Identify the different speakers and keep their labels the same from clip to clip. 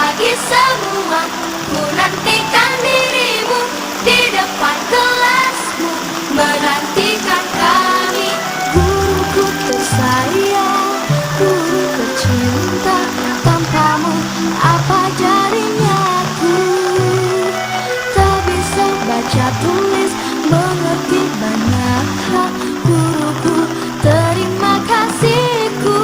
Speaker 1: pagi semua, ku nantikan dirimu di depan kelasmu, menantikan kami. Guruku tersayang, guru tercinta, tanpamu apa jadinya aku? Tak bisa baca tulis, mengerti banyak hal. Guruku, terima kasihku.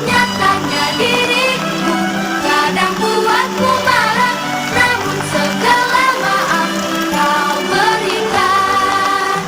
Speaker 1: Nyatanya diriku kadang buatku marah, namun segala maaf kau berikan.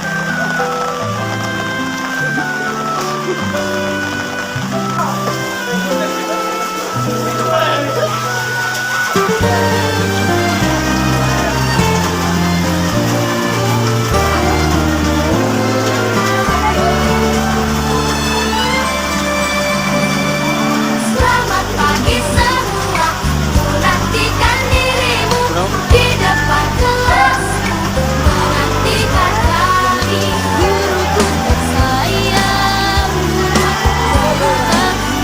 Speaker 1: Selamat pagi semua, ku nantikan dirimu di depan kelasmu, menantikan kami. Guruku tersayang,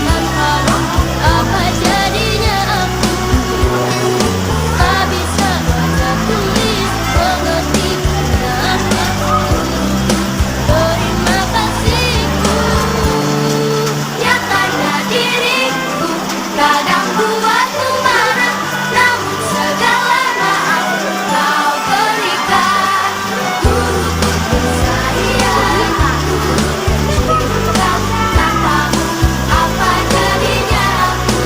Speaker 1: tanpamu apa jadinya aku? Tak bisa baca tulis, mengerti banyak hal. Terima kasihku. Nyatanya diriku kadang buatmu marah, namun segala maaf kau berikan. Guruku tersayang, tanpamu apa jadinya aku?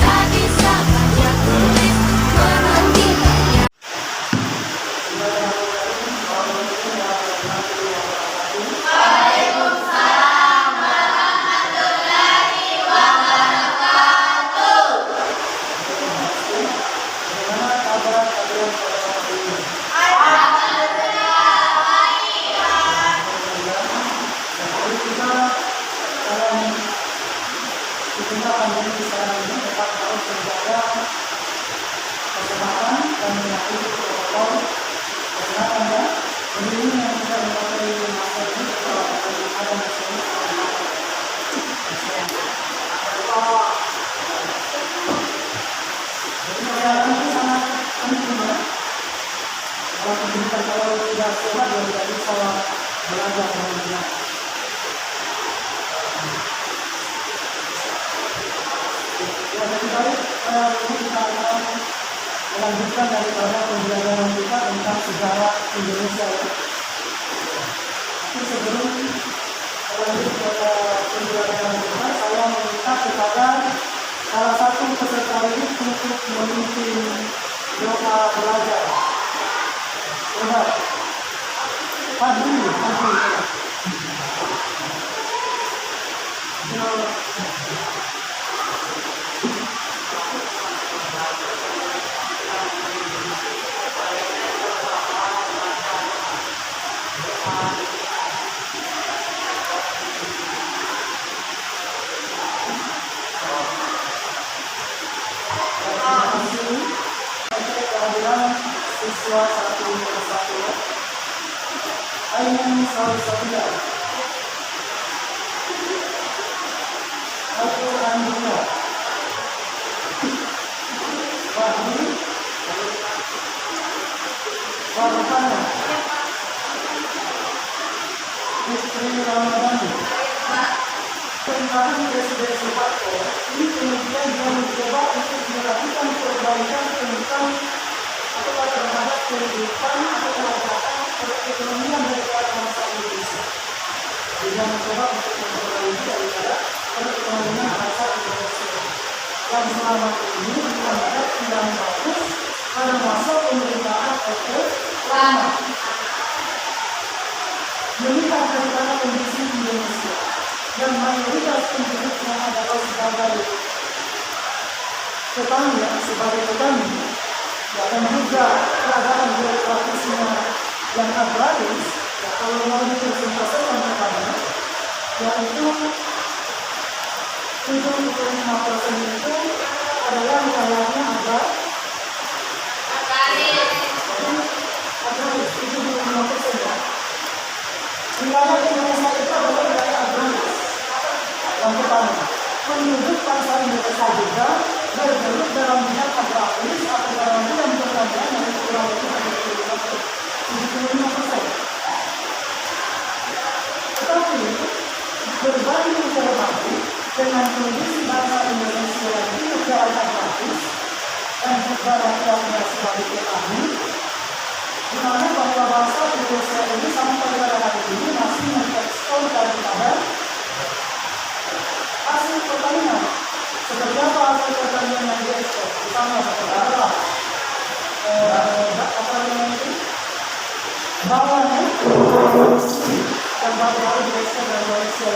Speaker 1: Tak bisa baca tulis, mengerti banyak.
Speaker 2: Kita akan menjadi sekarang ini tetap harus menjaga kesehatan dan mematuhi protokol kesehatan ya. Jadi ini yang bisa memakai masker ini kalau ada masker jadi kesehatan itu sangat penting ya. Kalau pendidikan kalau tidak sehat ya tidak bisa belajar dengan benar. Ya, jadi baik, ini kita akan melanjutkan daripada pembelajaran kita tentang sejarah Indonesia ya. Tapi sebelum lanjut pada pembelajaran kita, saya meminta kepada salah satu peserta ini untuk memimpin doa belajar. Coba, Fadli. Siswa satu persatu Aiman Salsabila Al-Quran Dunia Fahmi Farhana Fitri Ramadhani Tentang Presiden Soeharto ini kemudian dia mencoba untuk melakukan perbaikan tentang atau terhadap kehidupan atau terhadap perekonomian daripada bangsa Indonesia. Dia mencoba untuk memperbaiki daripada perekonomian bangsa Indonesia yang selama ini dianggap tidak bagus pada masa pemerintahan Orde Lama. Melihat daripada kondisi Indonesia dan mayoritas penduduknya adalah sebagai petani, dan juga keadaan birokratisnya yang agraris, ya kalau mau dipresentasikan kepada, yaitu 75% itu adalah wilayahnya agraris, 75% ya. Wilayah Indonesia itu adalah wilayah agraris, yang pertama, penduduk bangsa Indonesia juga yang sebaliknya kami, di mana bahwa bangsa Indonesia ini sampai pada hari ini masih mengekspor daripada hasil pertanian. Seperti apa hasil pertanian yang diekspor? Misalnya seperti apa namanya itu? Bawang dan baru-baru diekspor dari Malaysia.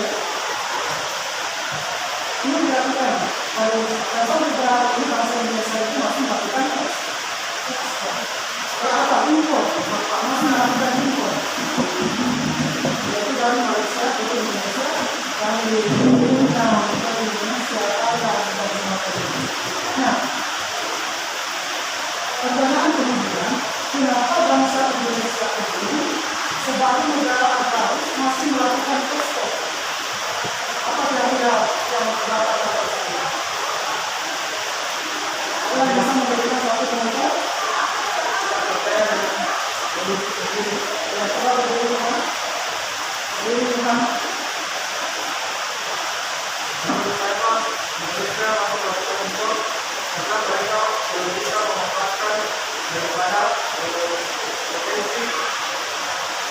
Speaker 2: Ini dilakukan oleh dasar negara ini, bangsa Indonesia itu masih melakukan ekspor. Apa impor? Masih melakukan impor. Yaitu dari Malaysia ke Indonesia, dari Vietnam ke Indonesia, Thailand dan sebagainya. Nah, pertanyaan kemudian, kenapa bangsa Indonesia ini sebagai negara agraris masih melakukan ekspor? Apa kira-kira yang dapat kita? Kalian bisa memberikan suatu komentar?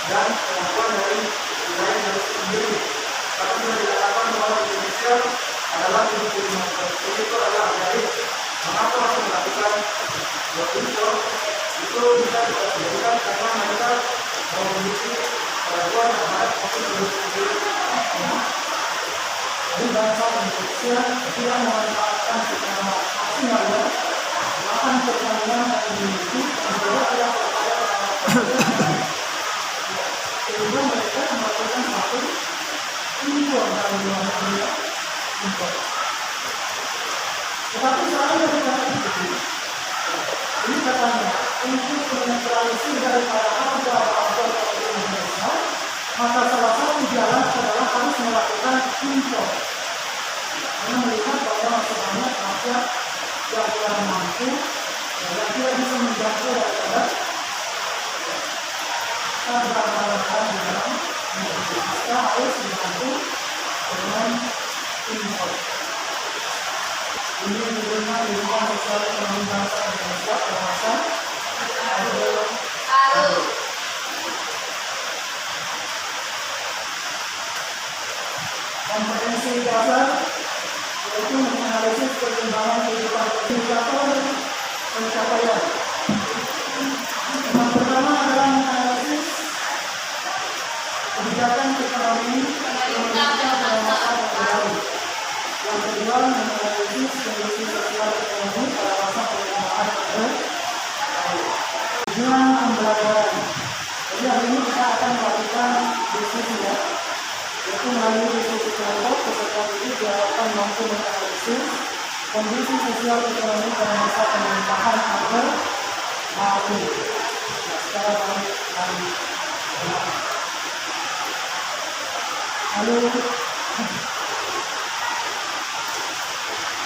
Speaker 3: Dan kemampuan dari wilayah dari sendiri. Tapi sudah dikatakan bahwa Indonesia adalah 75% itu adalah agraris. Mengapa harus melakukan impor? Itu bisa dijadikan karena mereka memiliki keraguan terhadap hasil produksi sendiri.
Speaker 2: Jadi bangsa Indonesia tidak memanfaatkan secara maksimal lahan pertanian yang dimiliki dan juga tidak sehingga mereka melakukan satu impor dari luar negeri impor. Tetapi seandainya tidak begitu, ini katanya untuk menetralisir daripada harga di Indonesia, maka salah satu jalan adalah harus melakukan impor. Karena melihat bahwa masih banyak rakyat yang kurang mampu, yang tidak bisa menjangkau daripada barang-barang di dalam negeri. Kita harus dibantu dengan impor. Ini diberikan di ruang sosial ekonomi bangsa Indonesia kawasan kompetensi dasar, yaitu menganalisis perkembangan kehidupan indikator pencapaian. Yang pertama adalah menganalisis kebijakan ekonomi pemerintah pada masa terbaru. Yang kedua, menganalisis kondisi sosial ekonomi pada masa pemerintahan terbaru. Tujuan pembelajaran. Jadi hari ini kita akan melakukan diskusi ya, yaitu melalui diskusi kelompok peserta didik diharapkan mampu menganalisis kondisi sosial ekonomi pada masa pemerintahan terbaru. Secara baik dan benar. Lalu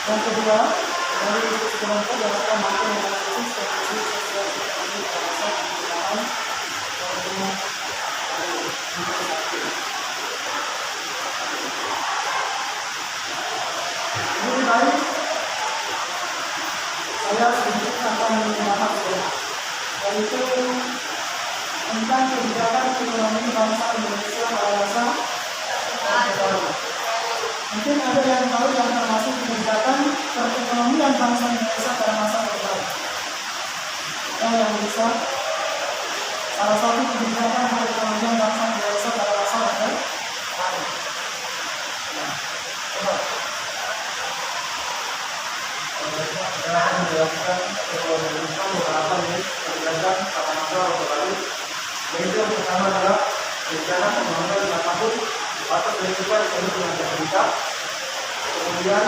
Speaker 2: yang kedua, dari diskusi kelompok diharapkan mampu menganalisis kondisi sosial ekonomi pada masa pemerintahan terbaru. Lebih baik saya sedikit akan membahas yaitu tentang kebijakan ekonomi bangsa Indonesia pada masa terbaru. Mungkin ada yang tahu yang termasuk kebijakan perekonomian bangsa Indonesia pada masa terbaru. Yang bisa salah satu kebijakan perekonomian bangsa Indonesia pada masa terbaru.
Speaker 3: Kita akan menjelaskan beberapa jenis kebijakan pada masa Orde Baru. Yaitu yang pertama adalah kebijakan pembangunan 5 tahun atau kehidupan ekonomi tenaga kerja. Kemudian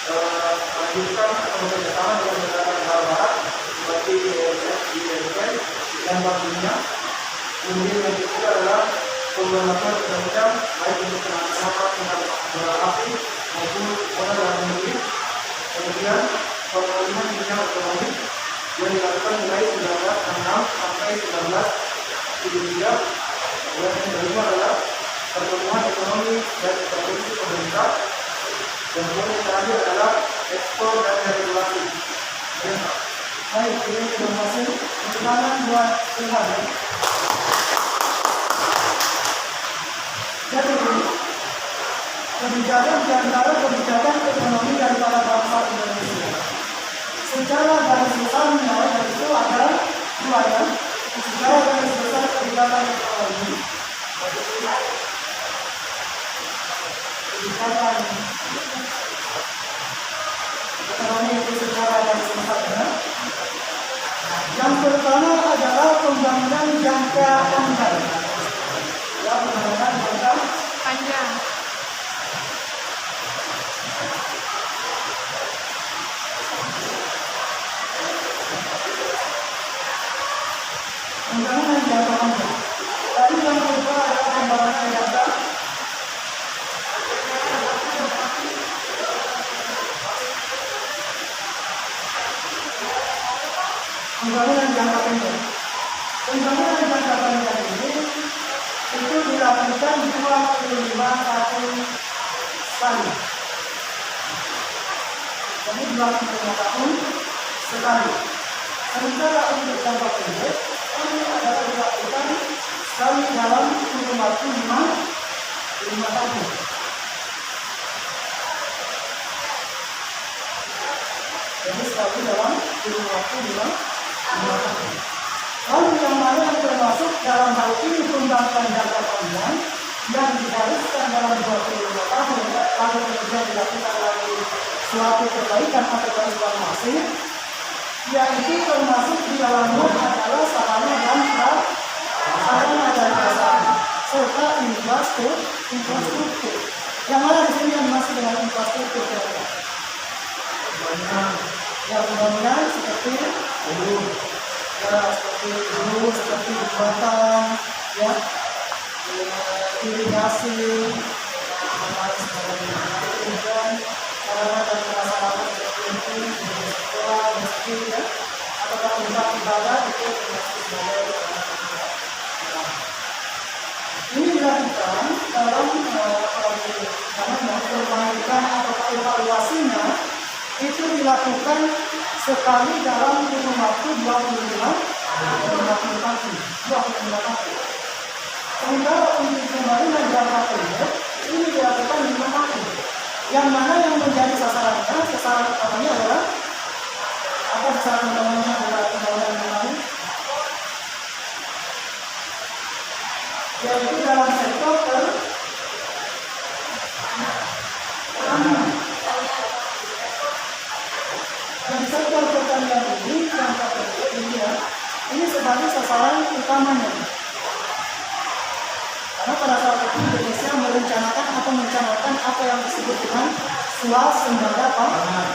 Speaker 3: melanjutkan atau bekerjasama dengan negara-negara barat seperti IMF dan Bank Dunia. Kemudian yang ketiga adalah pemberantasan undang-undang baik untuk penanganan bola api maupun orang dalam negeri. Kemudian pemulihan bidang ekonomi yang dilakukan mulai 1966 sampai 1973. Dan yang kedua adalah pertumbuhan ekonomi dan produksi pemerintah. Dan kemudian yang terakhir adalah ekspor dan deregulasi.
Speaker 2: terima kasih. Tangan buat Tuhan. Jadi kebijakan di antara kebijakan ekonomi daripada bangsa Indonesia. Secara garis besarnya yaitu ada dua ya. Secara garis besar kebijakan ekonomi. Kebijakan ekonomi itu secara garis besarnya. Yang pertama adalah pembangunan jangka panjang. Ya, pembangunan jangka
Speaker 1: Panjang.
Speaker 2: pembangunan jangka panjang. Tadi yang kedua adalah pembangunan jangka pendek. Pembangunan jangka panjang ini itu dilakukan 25 tahun sekali. Jadi 25 tahun sekali. Sementara untuk jangka pendek ini adalah dilakukan sekali dalam kurun waktu 5 tahun. Jadi sekali dalam kurun waktu 5 tahun. Lalu yang mana yang termasuk dalam hal ini pembangunan jangka panjang yang digariskan dalam 25 tahun lalu kemudian dilakukan lagi suatu perbaikan atau transformasi, yaitu termasuk di dalamnya adalah sarana dan prasarana serta infrastruktur. Yang mana di sini yang masih dengan infrastruktur ya pembangunan seperti seperti jembatan, ya, irigasi, kemudian sarana dan prasarana seperti sekolah, masjid, ya, atau tempat ibadah itu termasuk sebagai ini dilakukan dalam perbaikan atau evaluasinya itu dilakukan sekali dalam kurun waktu 25 tahun. Sementara untuk pembangunan jangka pendek ini dilakukan 5 tahun. Yang mana yang menjadi sasaran utamanya adalah apa? Sasaran utamanya adalah pembangunan pembangunan yaitu dalam sektor pertanian. Dan sektor pertanian ini jangka pendek ini ya, ini sebagai sasaran utamanya. Karena pada saat itu Indonesia merencanakan apa yang disebut dengan swasembada pangan.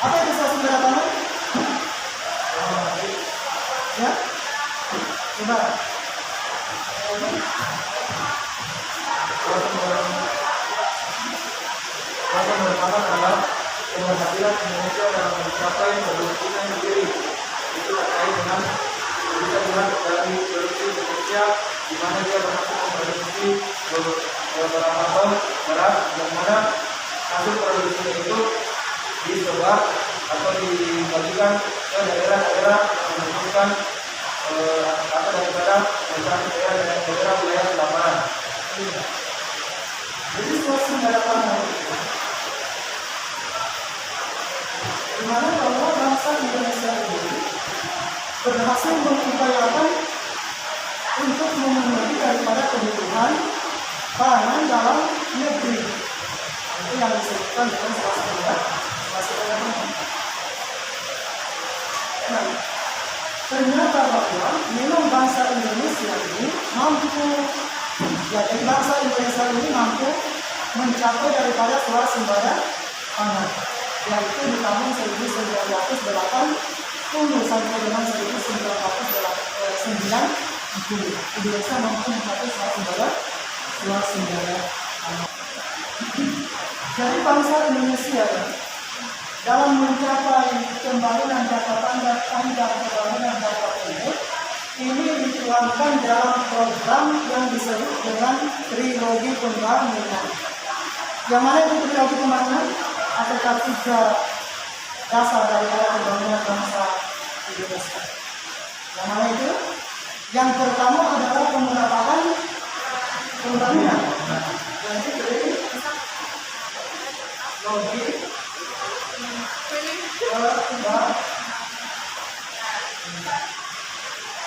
Speaker 2: Apa itu swasembada pangan? Ya, coba.
Speaker 3: Swasembada pangan adalah keberhasilan Indonesia dalam mencapai keberhasilan sendiri. Itu terkait dengan bisa dibuat dari produksi Indonesia, di mana dia berhasil memproduksi beberapa ton beras, yang mana hasil produksinya itu disebar atau dibagikan ke daerah-daerah yang membutuhkan atau daripada daerah wilayah kelaparan.
Speaker 2: Jadi swasembada pangan di mana bahwa bangsa Indonesia ini berhasil mengupayakan untuk memenuhi daripada kebutuhan pangan dalam negeri. Itu yang disebutkan dengan swasembada pangan. Nah, ternyata bahwa memang bangsa Indonesia ini mampu, ya jadi bangsa Indonesia ini mampu mencapai daripada swasembada pangan, yaitu di tahun 1980 sampai dengan 1990 Indonesia mampu mencapai swasembada pangan. Jadi bangsa Indonesia dalam mencapai pembangunan jangka panjang pembangunan jangka pendek ini dituangkan dalam program yang disebut dengan trilogi pembangunan. Yang mana itu trilogi pembangunan? Ada 3 dasar daripada pembangunan bangsa Indonesia. Yang mana itu? Yang pertama adalah pemerataan pembangunan. Yang kedua, logik,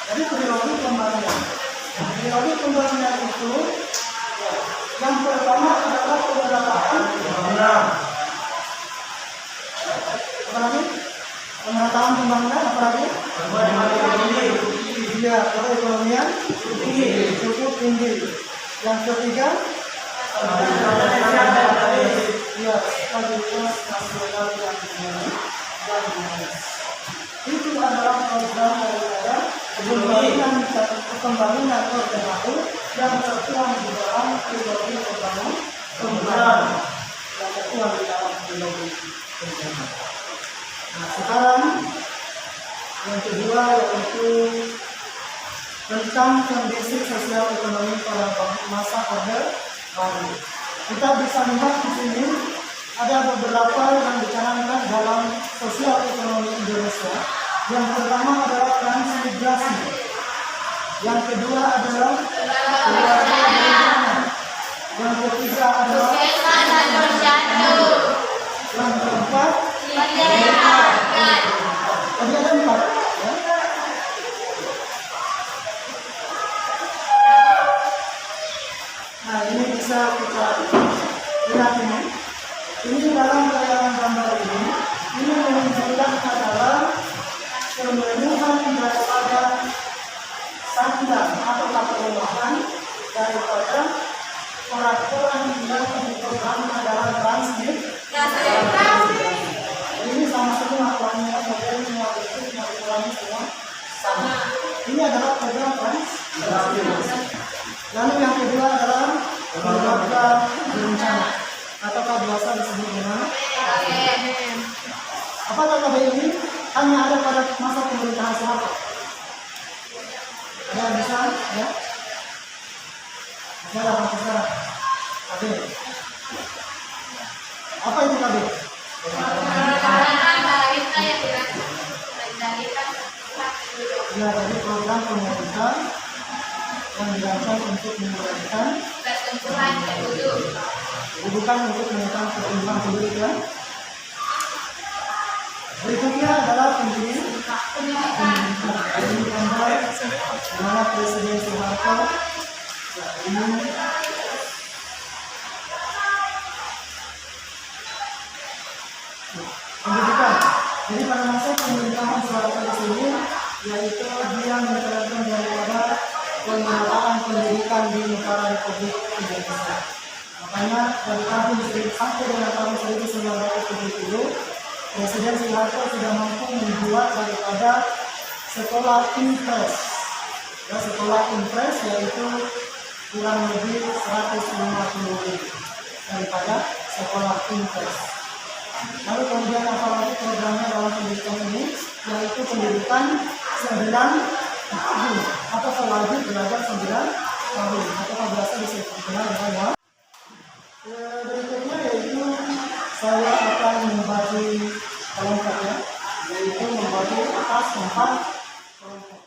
Speaker 2: jadi trilogi pembangunan. Trilogi pembangunan itu ya, yang pertama adalah pemerataan pembangunan. Apalagi pemerataan pembangunan, apalagi ya, perekonomian cukup tinggi. Yang ketiga ya, stabilitas nasional yang tinggi dan dinamis. Itu adalah program daripada pembangunan Orde Baru yang tertuang di dalam trilogi pembangunan yang tertuang di dalam trilogi pembangunan. Nah, sekarang yang kedua yaitu tentang kondisi sosial ekonomi pada masa Orde Baru. Kita bisa lihat di sini ada beberapa yang dicanangkan dalam sosial ekonomi Indonesia. Yang pertama adalah transmigrasi. Yang kedua adalah keluarga berencana. Yang ketiga adalah yang keempat tadi ada 4 ya? Nah, ini bisa kita lihat ini. Ini dalam tayangan gambar ini menunjukkan adalah pemenuhan daripada standar atau perubahan daripada peraturan yang program adalah transmigrasi. Ini sama semua pelajaran model semua itu semua sama. Ini adalah program transmigrasi. Lalu yang kedua adalah keluarga berencana ataukah biasa disebut dengan KBM. Apakah KBM ini hanya ada pada masa pemerintahan Soeharto? Ada yang bisa ya? Bisa lah sekarang. KBM. Apa itu KBM? Ya, jadi program pemerintah yang dirancang untuk menurunkan bukan untuk menekan pertumbuhan penduduk ya. Berikutnya adalah pendidikan baik, di mana Presiden Soeharto ingin pendidikan. Jadi pada masa pemerintahan Soeharto di sini, yaitu dia menerapkan daripada pemerataan pendidikan di negara Republik Indonesia. Makanya dari tahun sampai dengan tahun 1970, Presiden Soeharto sudah mampu membuat daripada sekolah impres. Ya, sekolah impres yaitu kurang lebih 150.000 daripada sekolah impres. Lalu kemudian apalagi programnya dalam pendidikan ini, yaitu pendidikan 9 tahun atau selagi belajar 9 tahun atau biasa disebut dengan berikutnya yaitu saya akan membagi kelompoknya, yaitu membagi atas 4 kelompok.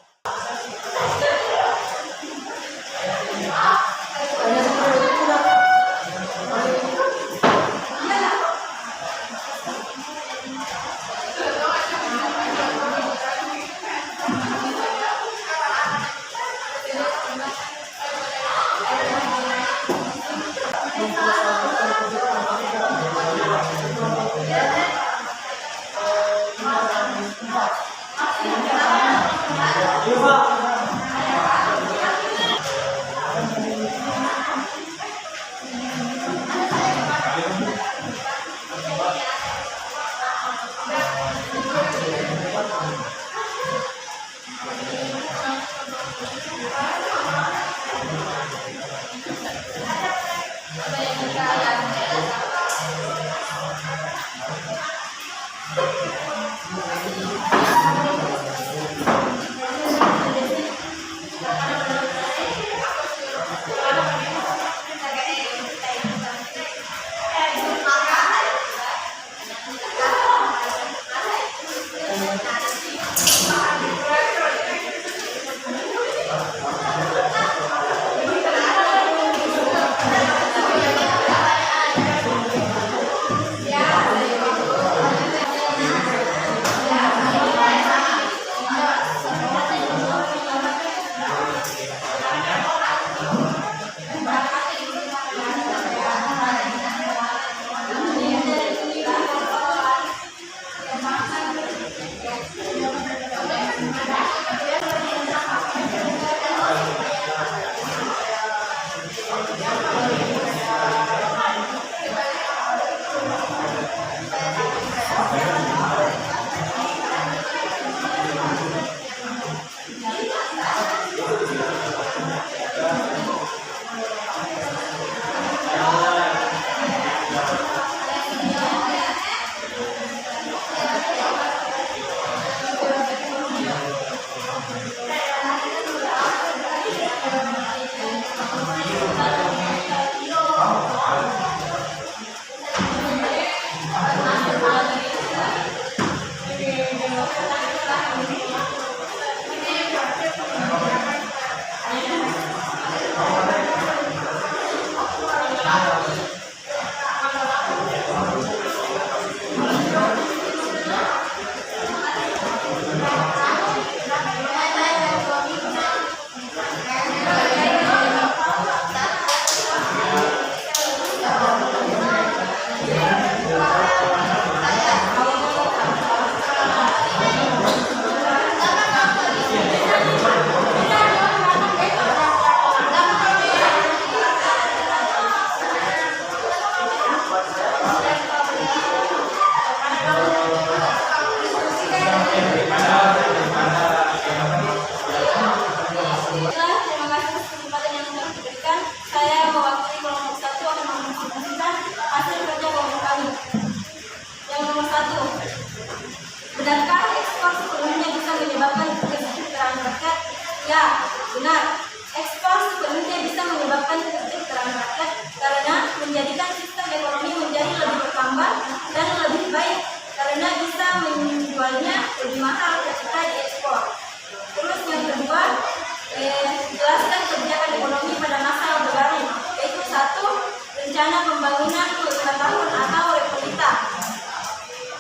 Speaker 4: pembangunan 5 tahun atau Repolita.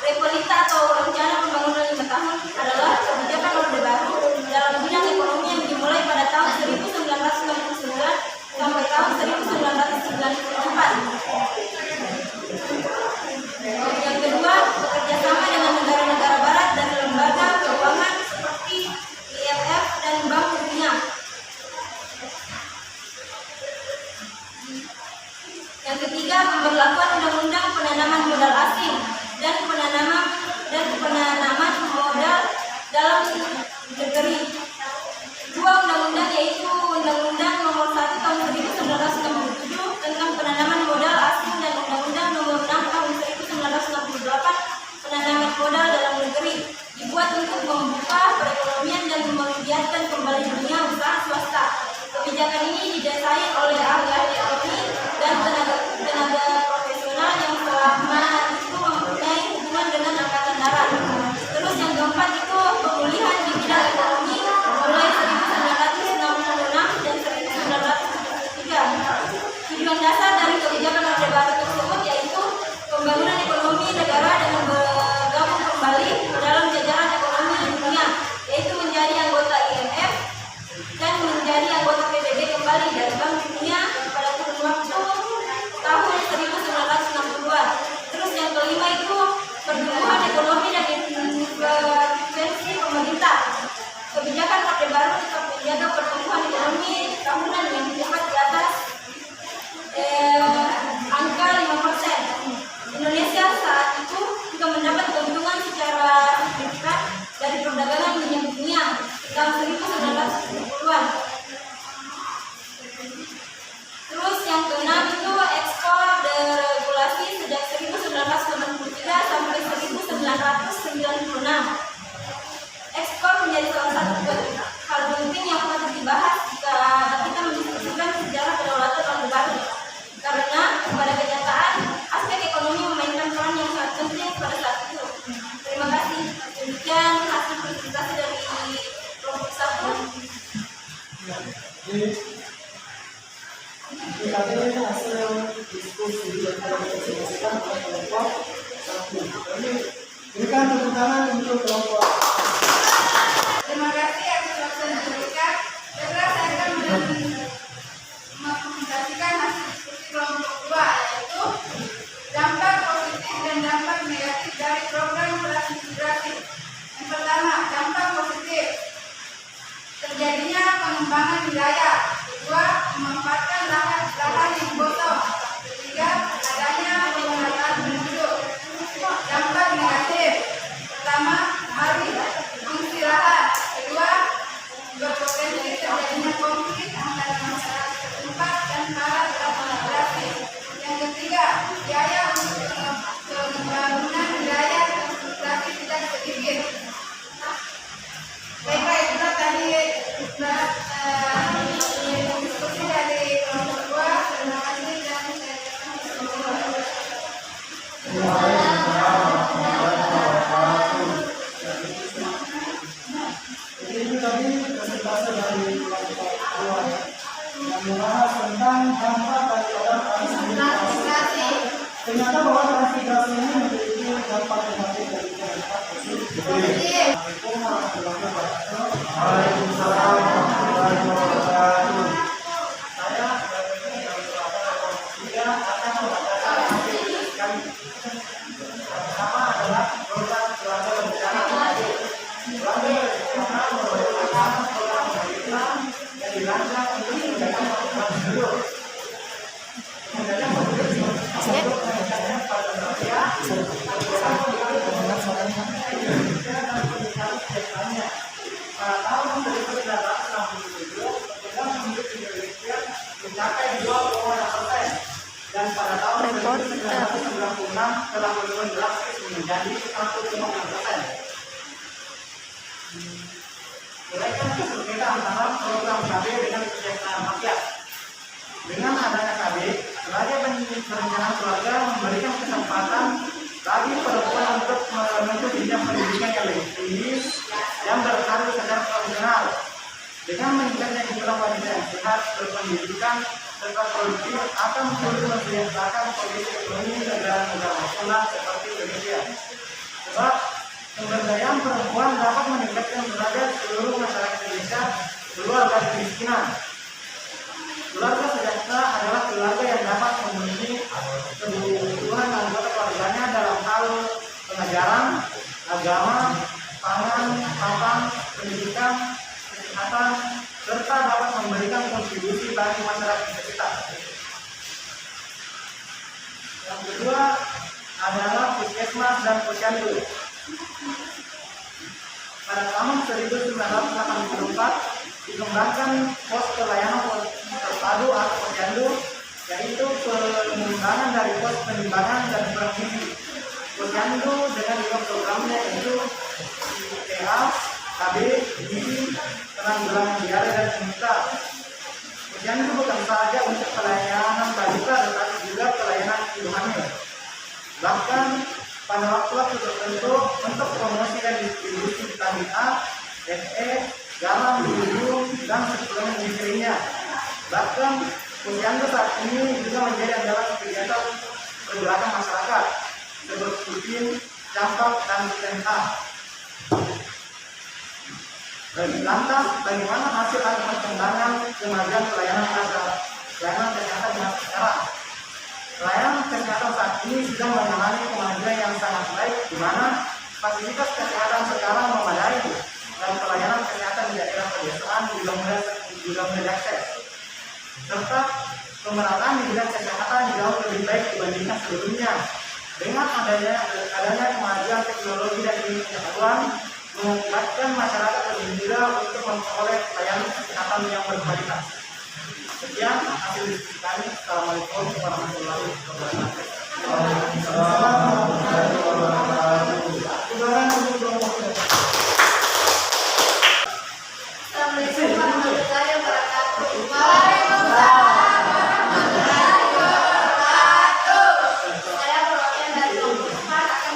Speaker 4: Repolita atau rencana pembangunan 5 tahun adalah kebijakan Orde Baru dalam bidang ekonomi yang dimulai pada tahun 1999 sampai tahun 1994. Yang kedua, bekerjasama dengan negara-negara barat dan lembaga keuangan seperti IMF dan Bank Dunia. Yang ketiga, pemberlakuan undang-undang penanaman modal asing dan penanaman modal dalam negeri. Dua undang-undang yaitu Undang-Undang Nomor 1 Tahun 1967 tentang penanaman modal asing dan Undang-Undang Nomor 6 Tahun 1968 penanaman modal dalam negeri dibuat untuk membuka perekonomian dan menggiatkan kembali dunia usaha swasta. Kebijakan ini didesain oleh ahli-ahli ekonomi dan tenaga profesional yang selama itu mempunyai hubungan dengan angkatan darat. Terus yang keempat itu pemulihan di bidang ekonomi mulai 1966 dan 1973. Tujuan dasar dari kebijakan Orde Baru tersebut yaitu pembangunan ekonomi negara dengan bergabung kembali dalam jajaran ekonomi dunia, yaitu menjadi anggota IMF dan menjadi anggota PBB kembali dari Bank Dunia pada kurun waktu tahun 1960-an. Terus yang kelima itu pertumbuhan ekonomi dan intervensi pemerintah. Kebijakan Orde Baru tetap menjaga pertumbuhan ekonomi tahunan yang dapat di atas angka 5%. Indonesia saat itu juga mendapat keuntungan secara signifikan dari perdagangan minyak dunia tahun 1970-an. Terus yang keenam itu ekspor deregulasi sejak 1983 sampai 1996. Ekspor menjadi salah satu hal penting yang patut dibahas jika kita mendiskusikan sejarah kedaulatan Orde Baru. Karena pada kenyataan aspek ekonomi memainkan peran yang sangat penting pada saat itu. Terima kasih. Demikian hasil presentasi dari kelompok 1.
Speaker 2: Tadi hasil diskusi yang telah disampaikan oleh kelompok 1. Berikan tepuk tangan untuk kelompok.
Speaker 4: Terima kasih atas waktu yang diberikan. Segera saya akan mempresentasikan hasil diskusi kelompok 2, yaitu dampak positif dan dampak negatif dari program transmigrasi. Yang pertama, dampak positif. Terjadinya pengembangan wilayah. Kedua, memanfaatkan lahan yang kosong. Ketiga, adanya pemerataan penduduk. Dampak negatif. Pertama, alih fungsi lahan. Kedua, berpotensi terjadinya konflik antara masyarakat setempat dan para transmigrasi. Yang ketiga, biaya untuk pembangunan wilayah transmigrasi tidak sedikit. Baiklah, itulah tadi diskusi dari kelompok 2. Terima kasih dan saya
Speaker 2: Ini tadi presentasi dari kelompok 2 yang membahas tentang dampak daripada transmigrasi. Ternyata bahwa transmigrasi ini memiliki dampak negatif dan dampak positif. Assalamualaikum warahmatullahi wabarakatuh. Waalaikumsalam warahmatullahi wabarakatuh. Saya dari kelompok 3 akan membacakan hasil kami. Pertama adalah program keluarga berencana. Keluarga berencana merupakan program pemerintah yang dirancang untuk menjaga perkembangan penduduk. Menjaga penduduk untuk meningkatkan pada manusia, pada tahun 1967, pertumbuhan penduduk Indonesia mencapai 2,6%, dan pada tahun 1996 telah menurun drastis menjadi 1,6%. Mereka berbeda antara program KB dengan kesejahteraan rakyat. Dengan adanya KB, sebagai perencanaan keluarga memberikan kesempatan bagi perempuan untuk menempuh jenjang pendidikan yang lebih tinggi yang berkarir secara profesional. Dengan meningkatnya jumlah wanita yang sehat berpendidikan,
Speaker 3: serta produktif akan sulit mensejahterakan kondisi ekonomi negara-negara nasional seperti Indonesia. Sebab pemberdayaan perempuan dapat meningkatkan derajat seluruh masyarakat Indonesia keluar dari kemiskinan. Keluarga sejahtera adalah keluarga yang dapat memenuhi kebutuhan anggota keluarganya dalam hal pengajaran, agama, pangan, papan, pendidikan, kesehatan, serta dapat memberikan kontribusi bagi masyarakat sekitar. Yang kedua adalah puskesmas dan posyandu. Pada tahun 1984 dikembangkan pos pelayanan terpadu atau posyandu, yaitu pengembangan dari pos penimbangan dan provinsi. Posyandu dengan 5 programnya yaitu IPA, KB, gizi, penanggulangan diare dan penyita. Posyandu bukan saja untuk pelayanan balita tetapi juga pelayanan ibu hamil. Bahkan pada waktu tertentu untuk promosi dan distribusi vitamin A, Fe, garam, biodium, dan suplemen gizinya. Bahkan posyandu saat ini juga menjadi andalan kegiatan pergerakan masyarakat seperti campak dan TNA. Lantas, bagaimana hasil atau perkembangan kemajuan pelayanan kesehatan dengan sekarang? Pelayanan kesehatan saat ini sedang mengalami kemajuan yang sangat baik, di mana fasilitas kesehatan sekarang memadai dan pelayanan kesehatan di daerah pedesaan juga mudah diakses. Serta pemerataan di bidang kesehatan jauh lebih baik dibandingkan sebelumnya. Dengan adanya kemajuan teknologi dan ilmu pengetahuan, mengakibatkan masyarakat lebih mudah untuk memperoleh pelayanan kesehatan yang berkualitas. Sekian hasil diskusi kami. Assalamualaikum warahmatullahi wabarakatuh.
Speaker 1: Assalamualaikum warahmatullahi wabarakatuh. Saya perwakilan dari kelompok 4 akan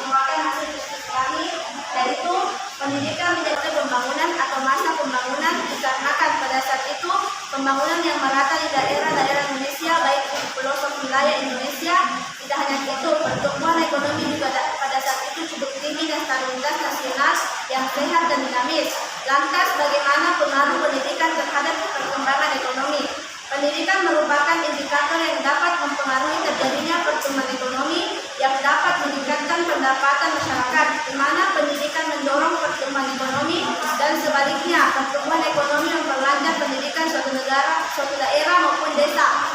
Speaker 1: mengeluarkan hasil diskusi kami, yaitu pendidikan menjadi pembangunan atau masa pembangunan dikarenakan pada saat itu pembangunan yang merata di daerah-daerah Indonesia, baik di pelosok wilayah Indonesia. Tidak hanya itu, pertumbuhan ekonomi juga pada saat itu cukup tinggi dan stabilitas nasional yang sehat dan dinamis. Lantas, bagaimana pengaruh pendidikan terhadap perkembangan ekonomi? Pendidikan merupakan indikator yang dapat mempengaruhi terjadinya pertumbuhan ekonomi yang dapat meningkatkan pendapatan masyarakat, di mana pendidikan mendorong pertumbuhan ekonomi dan sebaliknya pertumbuhan ekonomi memperlancar pendidikan suatu negara, suatu daerah maupun desa.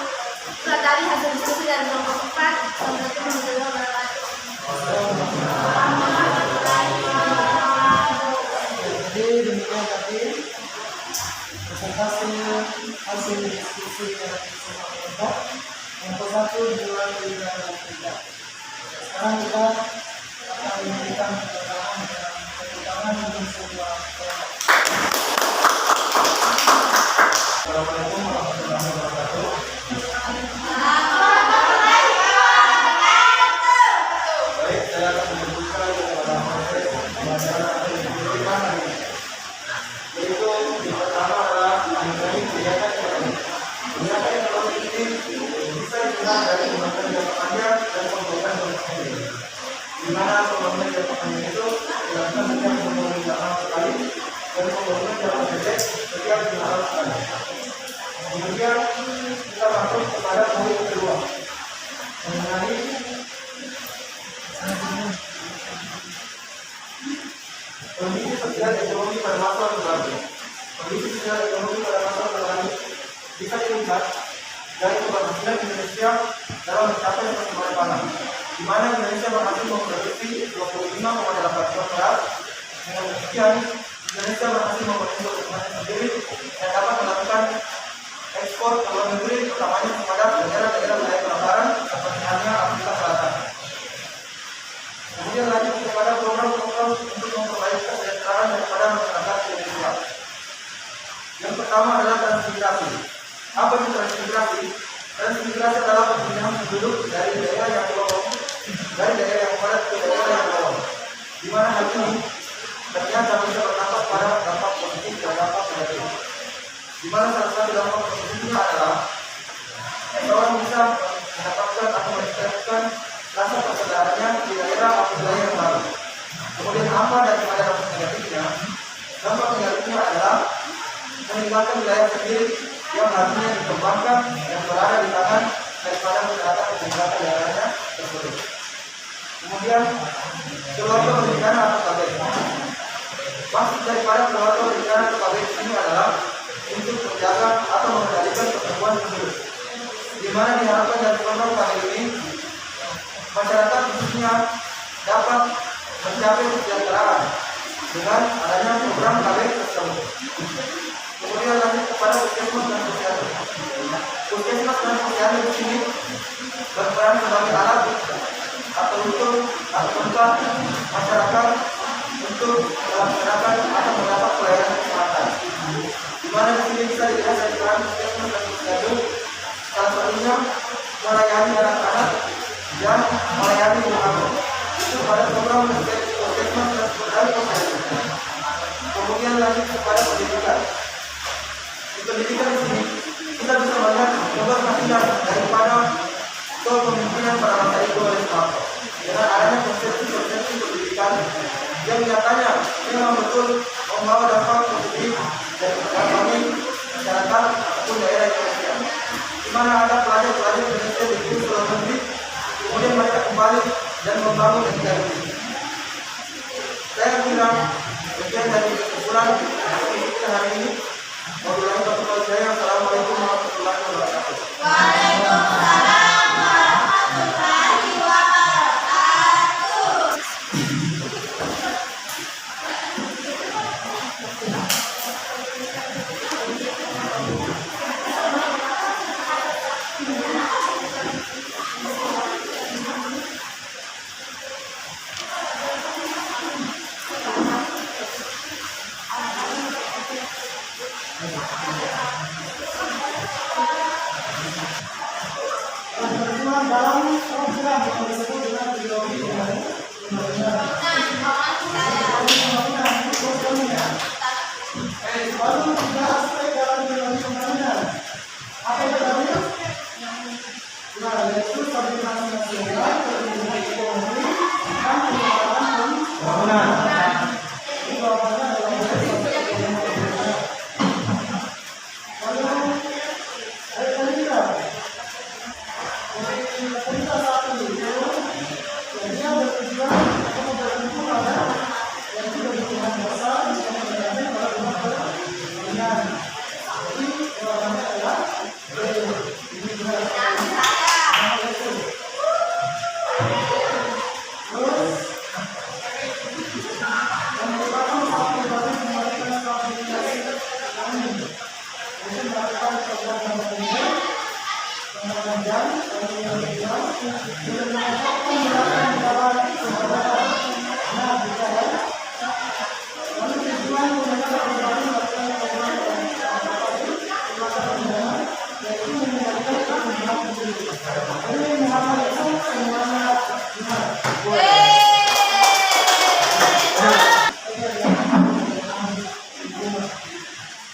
Speaker 1: Itulah tadi hasil diskusi dari kelompok 4. Assalamualaikum warahmatullahi wabarakatuh.
Speaker 3: Jadi demikian tadi presentasi hasil diskusi dari semua kelompok. Kelompok 1, 2, 3, dan 3. Sekarang kita akan memberikan tepuk tangan untuk semua kelompok. Assalamualaikum warahmatullahi wabarakatuh. Baik, saya akan menyebutkan beberapa materi pembelajaran yang diberikan hari ini. Yaitu yang pertama adalah mengenai kegiatan ekonomi. Kegiatan ekonomi ini bisa dikenal dari pembangunan jangka panjang dan pembangunan jangka pendek. Di mana pembangunan jangka panjang itu dilakukan setiap pembangunan jangka sekali dan pembangunan jangka pendek setiap 5 tahun sekali. Kemudian kita masuk kepada poin kedua mengenai kondisi sosial ekonomi pada masa orde baru. Kondisi sosial ekonomi pada masa orde baru bisa dilihat dari keberhasilan Indonesia dalam mencapai pertumbuhan pangan, di mana Indonesia berhasil memproduksi 25,8 ton beras. Dengan demikian, Indonesia berhasil memenuhi kebutuhan sendiri dan dapat melakukan ekspor ke luar negeri, utamanya kepada daerah-daerah wilayah pelabuhan seperti halnya Afrika Selatan. Kemudian lanjut kepada program-program untuk memperbaiki kesejahteraan daripada masyarakat Indonesia. Yang pertama adalah transmigrasi. Apa itu transmigrasi? Transmigrasi adalah perpindahan penduduk dari daerah yang lorong, dari daerah yang padat ke daerah yang lorong. Di mana hal ini ternyata bisa berdampak pada dampak positif dan dampak negatif. Di mana salah satu dampak positifnya adalah seseorang bisa mendapatkan atau meningkatkan rasa persaudaranya di daerah atau wilayah yang baru. Kemudian apa daripada dampak negatifnya? Dampak negatifnya adalah meninggalkan wilayah sendiri yang harusnya dikembangkan dan berada di tangan daripada masyarakat yang meninggalkan daerahnya tersebut. Kemudian keluarga berencana atau KBS. Maksud daripada keluarga berencana atau KBS ini adalah untuk menjaga atau mengendalikan pertumbuhan penduduk, di mana diharapkan dari program KBS ini masyarakat khususnya dapat mencapai kesejahteraan dengan adanya program KBS tersebut. Kemudian lanjut kepada puskesmas dan posyandu. Puskesmas dan posyandu di sini berperan sebagai alat atau untuk atau tempat masyarakat untuk melaksanakan atau mendapat pelayanan kesehatan. Di mana di sini bisa dilihat dari peran puskesmas dan posyandu, salah satunya melayani anak-anak dan melayani ibu-hamil. Itu pada program puskesmas dan posyandu. Kemudian lanjut kepada pendidikan. Di pendidikan di sini kita bisa melihat gambar kasihan daripada kepemimpinan pada masa itu oleh Soeharto dengan adanya konsepsi pendidikan yang nyatanya memang betul membawa dampak positif bagi masyarakat ataupun daerah Indonesia, di mana ada pelajar-pelajar Indonesia di luar negeri, kemudian mereka kembali dan membangun negara ini. Saya bilang bagian dari kesimpulan kita hari ini. Assalamualaikum warahmatullahi wabarakatuh.
Speaker 1: Waalaikumsalam warahmatullahi wabarakatuh.
Speaker 2: Dalam program yang disebut dengan ideologi baru tiga aspek dalam ideologi pembangunan. Apa itu tadi? Nah, yaitu stabilitas nasional, pertumbuhan ekonomi, dan pengembangan pembangunan. Itu apanya dalam lalu ada kalimat. Kita saat ini dia bertujuan atau bertumpu pada yang sudah bertujuan dasar yang menjadi pada rumah perlindungan. Jadi jawabannya adalah terus yang merupakan satu dari memberikan stabilitas kami untuk melakukan program pembangunan dan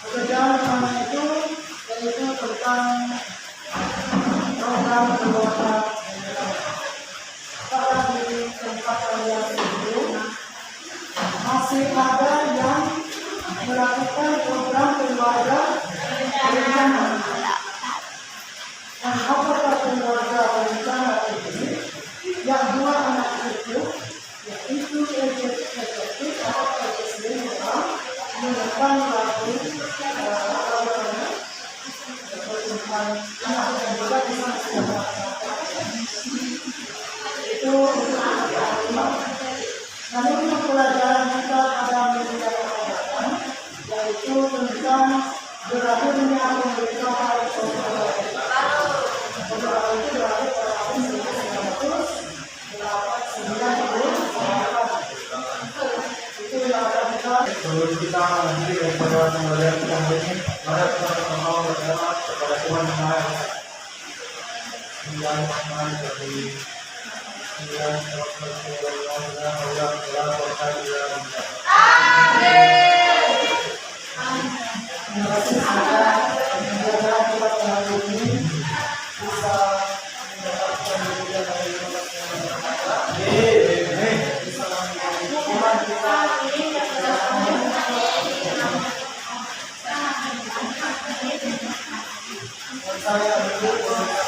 Speaker 2: pekerjaan pertama itu yaitu tentang program keluarga pada di tempat kalian itu masih ada yang melakukan program keluarga berencana. Dan apakah keluarga berencana ini? Yang dua anak itu yaitu efektif atau efektif memang menekan lagu itu namun untuk pelajaran kita pada media kesehatan yaitu tentang berakhirnya pemerintahan Orde Baru. Orde Baru itu berakhir pada tahun 1998. Itu yang akan kita
Speaker 3: Sebelum kita lanjut daripada pembelajaran kita hari ini, mari kita bersama berdoa kepada Tuhan Yang Maha Esa.
Speaker 2: Terima kasih.
Speaker 3: mudah-mudahan kita pada hari ini bisa mendapatkan hidayah dari Allah Subhanahu wa Ta'ala. Bisa menjadi iman kita. Saya berdoa